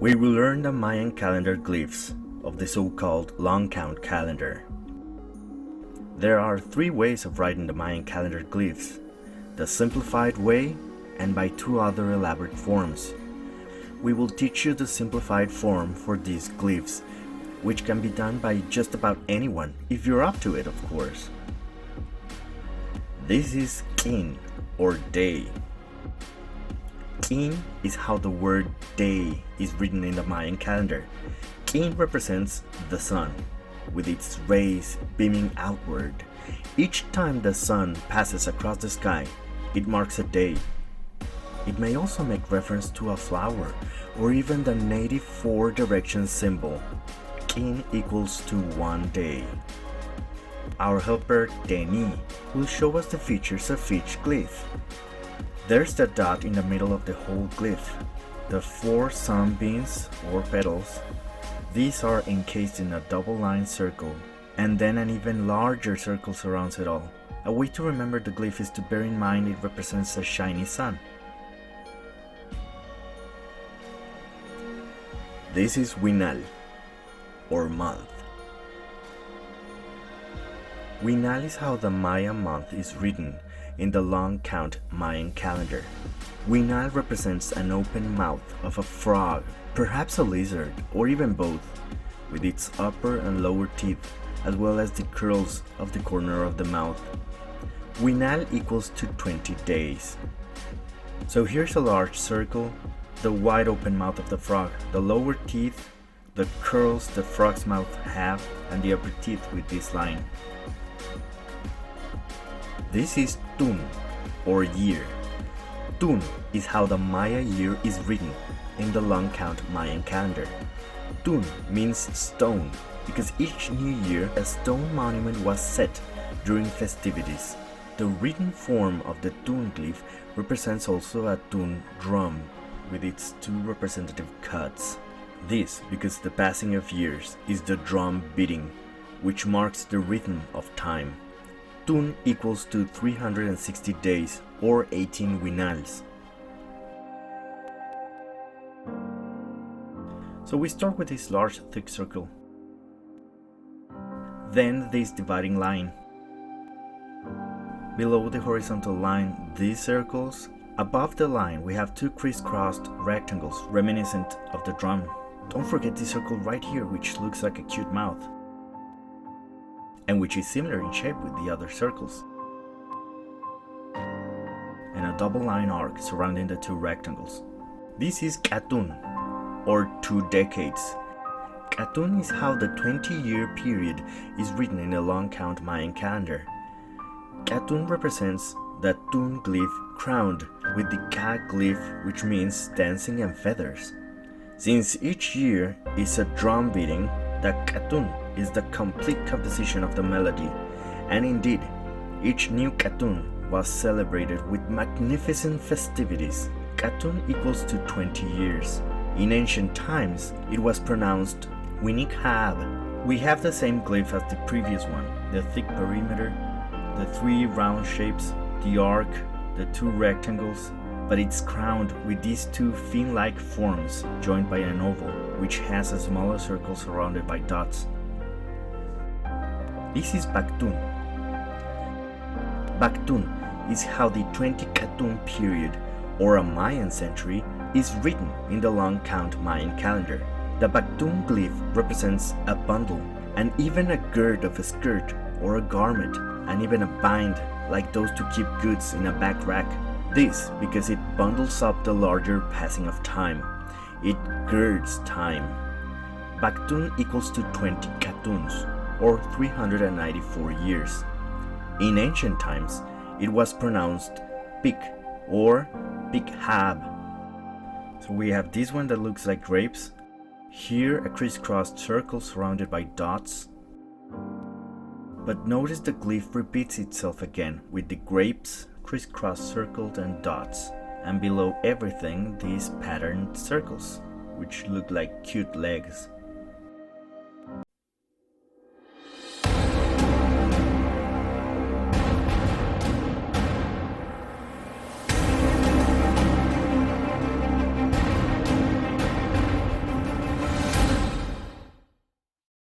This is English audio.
We will learn the Mayan calendar glyphs of the so-called long count calendar. There are three ways of writing the Mayan calendar glyphs: the simplified way and by two other elaborate forms. We will teach you the simplified form for these glyphs, which can be done by just about anyone, if you're up to it, of course. This is kin, or day. Kin is how the word day is written in the Mayan calendar. Kin represents the sun, with its rays beaming outward. Each time the sun passes across the sky, it marks a day. It may also make reference to a flower, or even the native four directions symbol. Kin equals to 1 day. Our helper Deni will show us the features of each glyph. There's the dot in the middle of the whole glyph, the 4 sunbeams or petals. These are encased in a double-line circle, and then an even larger circle surrounds it all. A way to remember the glyph is to bear in mind it represents a shiny sun. This is Winal, or month. Winal is how the Maya month is written in the long count Mayan calendar. Winal represents an open mouth of a frog, perhaps a lizard, or even both, with its upper and lower teeth, as well as the curls of the corner of the mouth. Winal equals to 20 days. So here's a large circle, the wide open mouth of the frog, the lower teeth, the curls the frog's mouth have, and the upper teeth with this line. This is Tun, or year. Tun is how the Maya year is written in the long count Mayan calendar. Tun means stone because each new year a stone monument was set during festivities. The written form of the Tun glyph represents also a Tun drum with its 2 representative cuts. This because the passing of years is the drum beating, which marks the rhythm of time. Tun equals to 360 days or 18 winals. So we start with this large thick circle. Then this dividing line. Below the horizontal line, these circles. Above the line, we have 2 crisscrossed rectangles reminiscent of the drum. Don't forget this circle right here, which looks like a cute mouth, and which is similar in shape with the other circles. And a double line arc surrounding the 2 rectangles. This is Katun, or 2 decades. Katun is how the 20-year period is written in the long count Mayan calendar. Katun represents the Tun glyph crowned with the Ka glyph, which means dancing and feathers. Since each year is a drum beating, the Katun is the complete composition of the melody, and indeed, each new Katun was celebrated with magnificent festivities. Katun equals to 20 years. In ancient times, it was pronounced Winikhab. We have the same glyph as the previous one, the thick perimeter, the 3 round shapes, the arc, the 2 rectangles, but it's crowned with these 2 fin-like forms joined by an oval, which has a smaller circle surrounded by dots. This is Baktun. Baktun is how the 20 Katun period, or a Mayan century, is written in the long count Mayan calendar. The Baktun glyph represents a bundle, and even a gird of a skirt or a garment, and even a bind like those to keep goods in a back rack. This because it bundles up the larger passing of time. It girds time. Baktun equals to 20 Katuns, or 394 years. In ancient times, it was pronounced Pik or Pikhab. So we have this one that looks like grapes. Here a crisscrossed circle surrounded by dots. But notice the glyph repeats itself again with the grapes, crisscross circled and dots, and below everything these patterned circles, which look like cute legs.